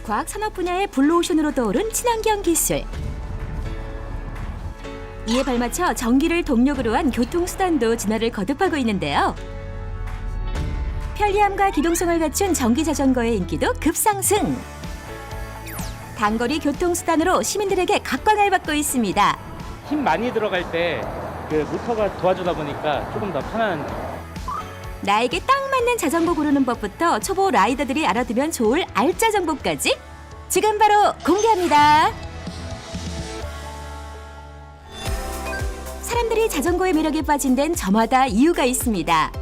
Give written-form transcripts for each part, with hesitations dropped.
과학 산업 분야의 블루오션으로 떠오른 친환경 기술. 이에 발맞춰 전기를 동력으로 한 교통수단도 진화를 거듭하고 있는데요. 편리함과 기동성을 갖춘 전기 자전거의 인기도 급상승. 단거리 교통수단으로 시민들에게 각광을 받고 있습니다. 힘 많이 들어갈 때 그 모터가 도와주다 보니까 조금 더 편한. 나에게 딱 맞는 자전거 고르는 법부터 초보 라이더들이 알아두면 좋을 알짜 정보까지 지금 바로 공개합니다. 사람들이 자전거의 매력에 빠진 데는 저마다 이유가 있습니다.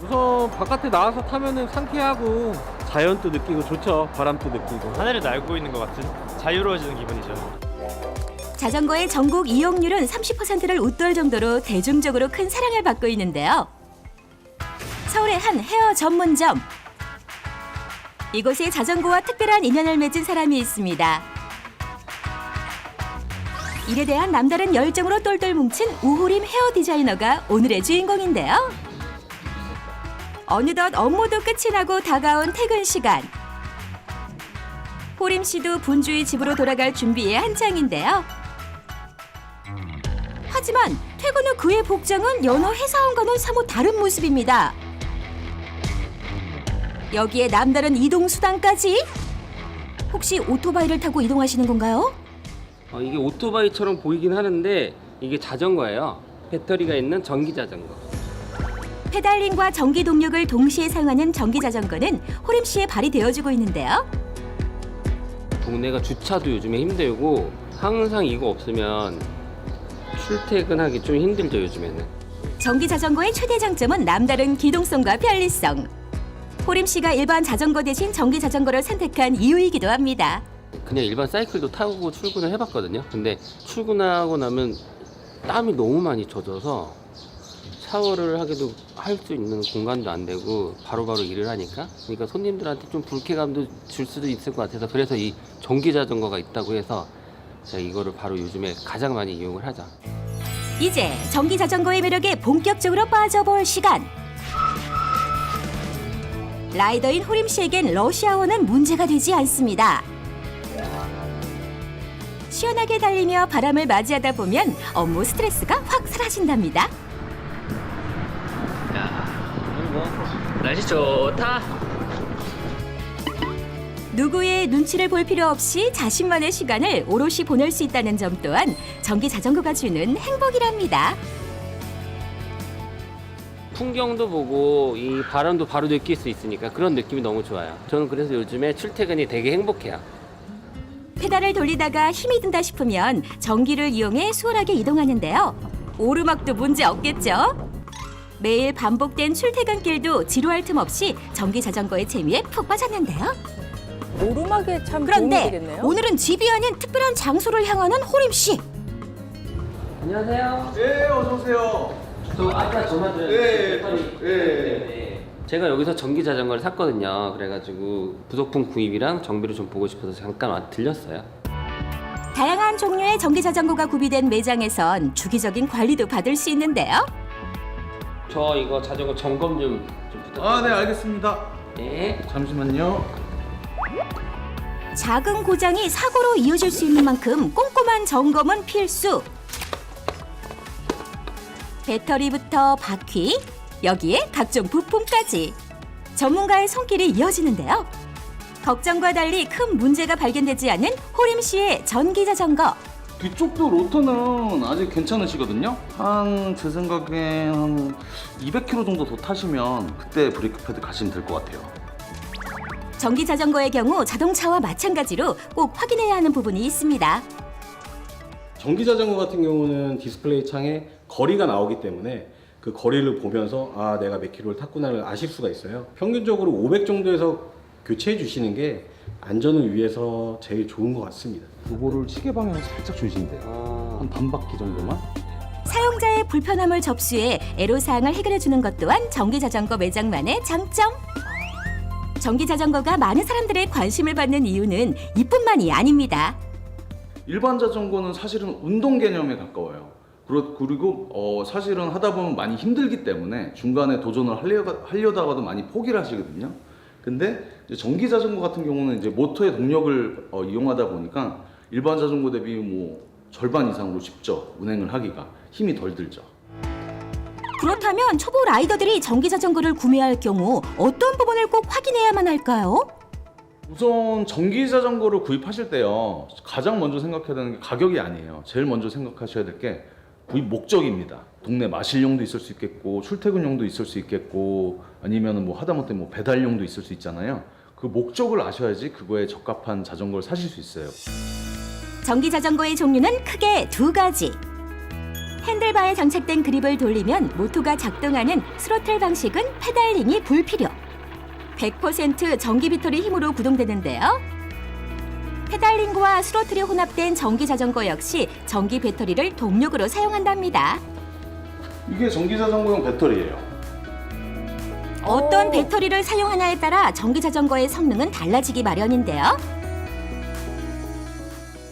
우선 바깥에 나와서 타면은 상쾌하고 자연도 느끼고 좋죠. 바람도 느끼고. 하늘을 날고 있는 것 같은 자유로워지는 기분이죠. 자전거의 전국 이용률은 30%를 웃돌 정도로 대중적으로 큰 사랑을 받고 있는데요. 서울의 한 헤어 전문점. 이곳에 자전거와 특별한 인연을 맺은 사람이 있습니다. 일에 대한 남다른 열정으로 똘똘 뭉친 우호림 헤어 디자이너가 오늘의 주인공인데요. 어느덧 업무도 끝이 나고 다가온 퇴근 시간. 호림 씨도 분주히 집으로 돌아갈 준비에 한창인데요. 하지만 퇴근 후 그의 복장은 여느 회사원과는 사뭇 다른 모습입니다. 여기에 남다른 이동 수단까지? 혹시 오토바이를 타고 이동하시는 건가요? 이게 오토바이처럼 보이긴 하는데 이게 자전거예요. 배터리가 있는 전기 자전거. 페달링과 전기 동력을 동시에 사용하는 전기 자전거는 호림 씨의 발이 되어주고 있는데요. 동네가 주차도 요즘에 힘들고 항상 이거 없으면 출퇴근하기 좀 힘들죠, 요즘에는. 전기 자전거의 최대 장점은 남다른 기동성과 편리성. 호림 씨가 일반 자전거 대신 전기 자전거를 선택한 이유이기도 합니다. 그냥 일반 사이클도 타고 출근을 해봤거든요. 근데 출근하고 나면 땀이 너무 많이 젖어서 샤워를 하기도 할 수 있는 공간도 안 되고 바로바로 일을 하니까, 그러니까 손님들한테 좀 불쾌감도 줄 수도 있을 것 같아서, 그래서 이 전기 자전거가 있다고 해서 제가 이거를 바로 요즘에 가장 많이 이용을 하죠. 이제 전기 자전거의 매력에 본격적으로 빠져볼 시간. 라이더인 호림 씨에겐 러시아워는 문제가 되지 않습니다. 시원하게 달리며 바람을 맞이하다 보면 업무 스트레스가 확 사라진답니다. 날씨 좋다. 누구의 눈치를 볼 필요 없이 자신만의 시간을 오롯이 보낼 수 있다는 점 또한 전기 자전거가 주는 행복이랍니다. 풍경도 보고 이 바람도 바로 느낄 수 있으니까 그런 느낌이 너무 좋아요. 저는 그래서 요즘에 출퇴근이 되게 행복해요. 페달을 돌리다가 힘이 든다 싶으면 전기를 이용해 수월하게 이동하는데요. 오르막도 문제 없겠죠? 매일 반복된 출퇴근길도 지루할 틈 없이 전기 자전거의 재미에 푹 빠졌는데요. 오르막에 참 도움이 그런데 되겠네요. 오늘은 집이 아닌 특별한 장소를 향하는 호림 씨. 안녕하세요. 네, 어서 오세요. 저 아까 전화 드렸는데 네, 배터리 네. 때문에 제가 여기서 전기 자전거를 샀거든요. 그래가지고 부속품 구입이랑 정비를 좀 보고 싶어서 잠깐 들렸어요. 다양한 종류의 전기 자전거가 구비된 매장에선 주기적인 관리도 받을 수 있는데요. 저 이거 자전거 점검 좀 부탁드립니다. 아, 네, 알겠습니다. 네. 잠시만요. 작은 고장이 사고로 이어질 수 있는 만큼 꼼꼼한 점검은 필수. 배터리부터 바퀴, 여기에 각종 부품까지 전문가의 손길이 이어지는데요. 걱정과 달리 큰 문제가 발견되지 않은 호림 씨의 전기 자전거. 뒤쪽도 로터는 아직 괜찮으시거든요. 제 생각엔 한 200km 정도 더 타시면 그때 브레이크 패드 가시면 될 것 같아요. 전기 자전거의 경우 자동차와 마찬가지로 꼭 확인해야 하는 부분이 있습니다. 전기 자전거 같은 경우는 디스플레이 창에 거리가 나오기 때문에 그 거리를 보면서 아 내가 몇 킬로를 탔구나를 아실 수가 있어요. 평균적으로 500 정도에서 교체해 주시는 게 안전을 위해서 제일 좋은 것 같습니다. 요거를 시계 방향 살짝 조이시면 돼요. 한 반 바퀴 정도만. 사용자의 불편함을 접수해 애로사항을 해결해주는 것 또한 전기 자전거 매장만의 장점. 전기 자전거가 많은 사람들의 관심을 받는 이유는 이뿐만이 아닙니다. 일반 자전거는 사실은 운동 개념에 가까워요. 그리고 사실은 하다 보면 많이 힘들기 때문에 중간에 도전을 하려다가도 많이 포기를 하시거든요. 근데 이제 전기 자전거 같은 경우는 이제 모터의 동력을 이용하다 보니까 일반 자전거 대비 뭐 절반 이상으로 쉽죠. 운행을 하기가 힘이 덜 들죠. 그렇다면 초보 라이더들이 전기 자전거를 구매할 경우 어떤 부분을 꼭 확인해야만 할까요? 우선 전기 자전거를 구입하실 때요, 가장 먼저 생각해야 되는 게 가격이 아니에요. 제일 먼저 생각하셔야 될 게 구입 목적입니다. 동네 마실용도 있을 수 있겠고, 출퇴근용도 있을 수 있겠고, 아니면 뭐 하다못해 뭐 배달용도 있을 수 있잖아요. 그 목적을 아셔야지 그거에 적합한 자전거를 사실 수 있어요. 전기 자전거의 종류는 크게 두 가지. 핸들바에 장착된 그립을 돌리면 모터가 작동하는 스로틀 방식은 페달링이 불필요. 100% 전기 배터리 힘으로 구동되는데요. 페달링과 스로틀이 혼합된 전기 자전거 역시 전기 배터리를 동력으로 사용한답니다. 이게 전기 자전거용 배터리예요. 어떤 배터리를 사용하냐에 따라 전기 자전거의 성능은 달라지기 마련인데요.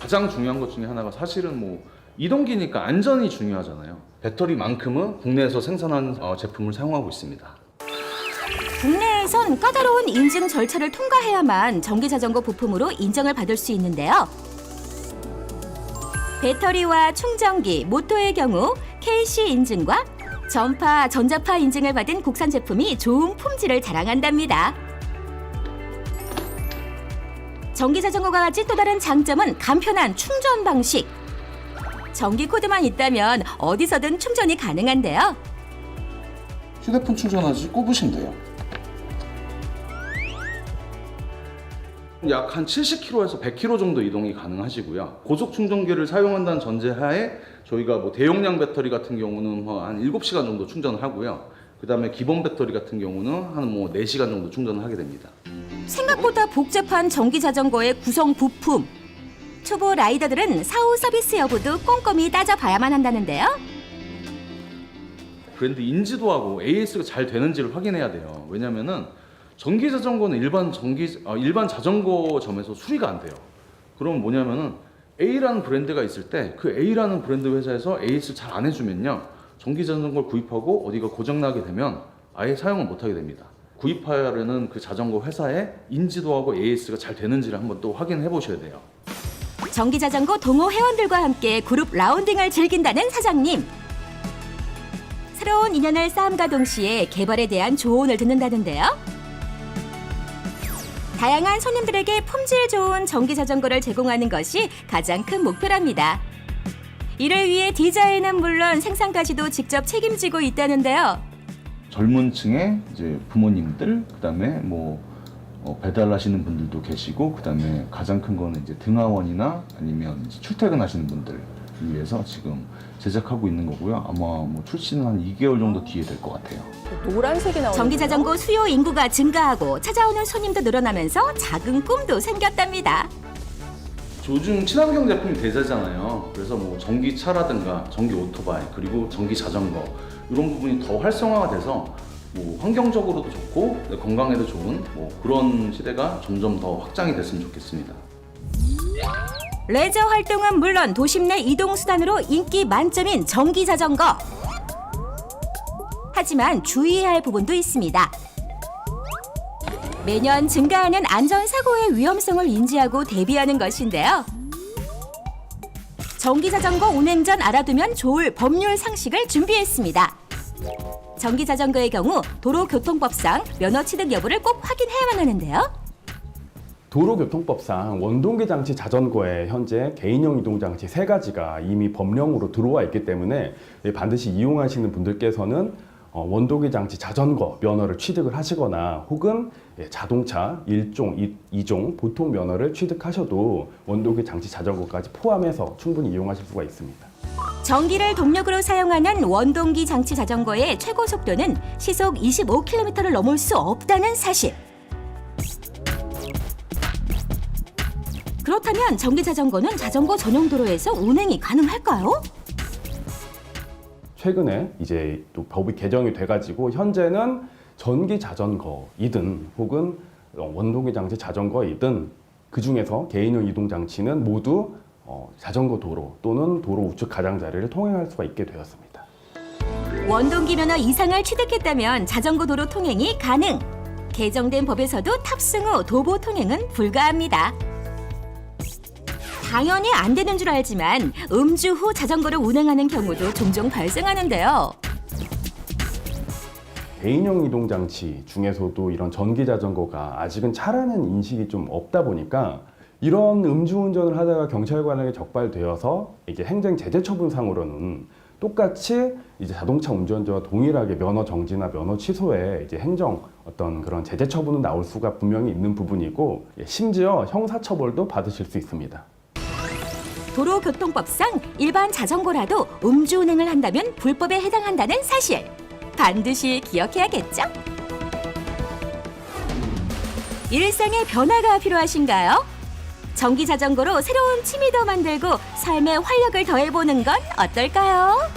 가장 중요한 것 중에 하나가 사실은 뭐 이동기니까 안전이 중요하잖아요. 배터리만큼은 국내에서 생산한 제품을 사용하고 있습니다. 국내에선 까다로운 인증 절차를 통과해야만 전기 자전거 부품으로 인정을 받을 수 있는데요. 배터리와 충전기, 모터의 경우 KC 인증과 전파, 전자파 인증을 받은 국산 제품이 좋은 품질을 자랑한답니다. 전기 자전거가 가진 또 다른 장점은 간편한 충전 방식. 전기 코드만 있다면 어디서든 충전이 가능한데요. 휴대폰 충전하지 꼽으시면 돼요. 약 한 70km에서 100km 정도 이동이 가능하시고요. 고속 충전기를 사용한다는 전제하에 저희가 뭐 대용량 배터리 같은 경우는 한 7시간 정도 충전을 하고요. 그다음에 기본 배터리 같은 경우는 한 뭐 4시간 정도 충전을 하게 됩니다. 생각보다 복잡한 전기 자전거의 구성 부품. 초보 라이더들은 사후 서비스 여부도 꼼꼼히 따져봐야만 한다는데요. 브랜드 인지도하고 AS가 잘 되는지를 확인해야 돼요. 왜냐면은 전기 자전거는 일반 자전거점에서 수리가 안 돼요. 그럼 뭐냐면은 A라는 브랜드가 있을 때 그 A라는 브랜드 회사에서 AS 잘 안 해주면요, 전기 자전거를 구입하고 어디가 고장나게 되면 아예 사용을 못하게 됩니다. 구입하려는 그 자전거 회사의 인지도하고 AS가 잘 되는지를 한번 또 확인해 보셔야 돼요. 전기 자전거 동호 회원들과 함께 그룹 라운딩을 즐긴다는 사장님. 새로운 인연을 쌓음과 동시에 개발에 대한 조언을 듣는다는데요. 다양한 손님들에게 품질 좋은 전기 자전거를 제공하는 것이 가장 큰 목표랍니다. 이를 위해 디자인은 물론 생산까지도 직접 책임지고 있다는데요. 젊은 층의 이제 부모님들, 그다음에 뭐 배달하시는 분들도 계시고, 그다음에 가장 큰 거는 이제 등하원이나 아니면 이제 출퇴근하시는 분들을 위해서 지금 제작하고 있는 거고요. 아마 뭐 출시는 한 2개월 정도 뒤에 될 것 같아요. 노란색이 나오는 전기 자전거 수요 인구가 증가하고 찾아오는 손님도 늘어나면서 작은 꿈도 생겼답니다. 요즘 친환경 제품이 대세잖아요. 그래서 뭐 전기차라든가 전기 오토바이, 그리고 전기 자전거 이런 부분이 더 활성화가 돼서 뭐 환경적으로도 좋고 건강에도 좋은 뭐 그런 시대가 점점 더 확장이 됐으면 좋겠습니다. 레저 활동은 물론 도심 내 이동 수단으로 인기 만점인 전기 자전거. 하지만 주의해야 할 부분도 있습니다. 매년 증가하는 안전사고의 위험성을 인지하고 대비하는 것인데요. 전기 자전거 운행 전 알아두면 좋을 법률 상식을 준비했습니다. 전기 자전거의 경우 도로교통법상 면허 취득 여부를 꼭 확인해야만 하는데요. 도로교통법상 원동기 장치 자전거에 현재 개인용 이동 장치 3가지가 이미 법령으로 들어와 있기 때문에 반드시 이용하시는 분들께서는 원동기 장치 자전거 면허를 취득을 하시거나 혹은 자동차 1종, 2종 보통 면허를 취득하셔도 원동기 장치 자전거까지 포함해서 충분히 이용하실 수가 있습니다. 전기를 동력으로 사용하는 원동기 장치 자전거의 최고 속도는 시속 25km를 넘을 수 없다는 사실. 그렇다면 전기 자전거는 자전거 전용 도로에서 운행이 가능할까요? 최근에 이제 또 법이 개정이 돼가지고 현재는 전기 자전거이든 혹은 원동기 장치 자전거이든 그 중에서 개인용 이동 장치는 모두 자전거 도로 또는 도로 우측 가장자리를 통행할 수가 있게 되었습니다. 원동기 면허 이상을 취득했다면 자전거 도로 통행이 가능. 개정된 법에서도 탑승 후 도보 통행은 불가합니다. 당연히 안 되는 줄 알지만 음주 후 자전거를 운행하는 경우도 종종 발생하는데요. 개인용 이동 장치 중에서도 이런 전기 자전거가 아직은 차라는 인식이 좀 없다 보니까 이런 음주운전을 하다가 경찰관에게 적발되어서 이게 행정 제재 처분상으로는 똑같이 이제 자동차 운전자와 동일하게 면허 정지나 면허 취소에 이제 행정 어떤 그런 제재 처분은 나올 수가 분명히 있는 부분이고 심지어 형사 처벌도 받으실 수 있습니다. 도로교통법상 일반 자전거라도 음주운행을 한다면 불법에 해당한다는 사실 반드시 기억해야겠죠? 일상의 변화가 필요하신가요? 전기 자전거로 새로운 취미도 만들고 삶에 활력을 더해보는 건 어떨까요?